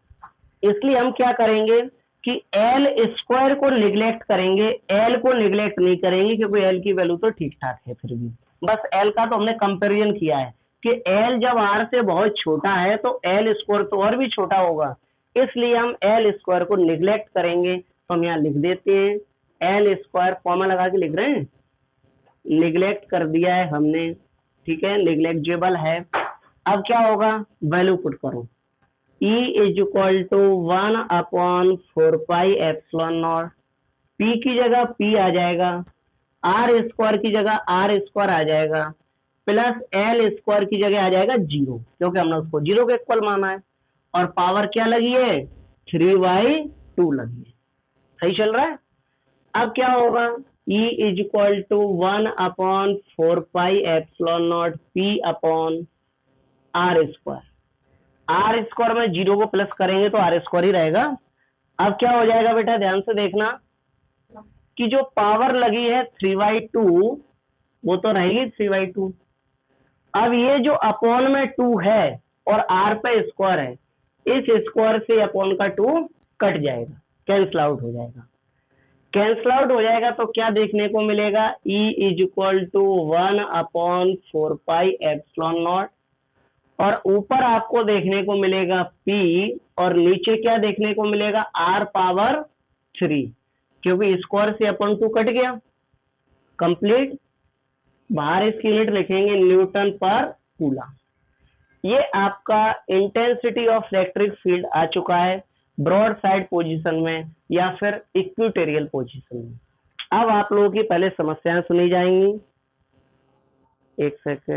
इसलिए हम क्या करेंगे कि एल स्क्वायर को निग्लेक्ट करेंगे, एल को निग्लेक्ट नहीं करेंगे, क्योंकि एल की वैल्यू तो ठीक ठाक है फिर भी। बस एल का तो हमने कंपेरिजन किया है कि एल जब आर से बहुत छोटा है तो एल स्क्वायर तो और भी छोटा होगा, इसलिए हम एल स्क्वायर को निग्लेक्ट करेंगे। तो हम यहाँ लिख देते हैं एल स्क्वायर, कॉमा लगा के लिख रहे हैं, निग्लेक्ट कर दिया है हमने, ठीक है, निग्लेक्टेबल है। अब क्या होगा, वैल्यू पुट करो, E is equal to 1/4πε0, P की जगह P आ जाएगा, आर स्क्वायर की जगह आर स्क्वायर आ जाएगा, प्लस एल स्क्वायर की जगह आ जाएगा 0, क्योंकि हमने उसको 0 के इक्वल माना है। और पावर क्या लगी है, 3/2 लगी है। सही चल रहा है। अब क्या होगा, E is equal to 1/4πε0 P upon R square. R square में 0 को प्लस करेंगे तो आर स्क्वायर ही रहेगा। अब क्या हो जाएगा बेटा, ध्यान से देखना कि जो पावर लगी है 3/2 वो तो रहेगी 3/2। अब ये जो अपॉन में 2 है और आर पे स्क्वायर है, इस स्क्वायर से अपॉन का 2 कट जाएगा, कैंसल आउट हो जाएगा। कैंसल आउट हो जाएगा तो क्या देखने को मिलेगा, E इज इक्वल टू 1/4πε0, और ऊपर आपको देखने को मिलेगा P, और नीचे क्या देखने को मिलेगा, R पावर 3, क्योंकि स्क्वायर से अपन 2 कट गया, कंप्लीट। बाहर इसकी यूनिट लिखेंगे न्यूटन पर कूलम। ये आपका इंटेंसिटी ऑफ इलेक्ट्रिक फील्ड आ चुका है ब्रॉड साइड पोजीशन में या फिर इक्वेटोरियल पोजीशन में। अब आप लोगों की पहले समस्याएं सुनी जाएंगी, एक सेकेंड।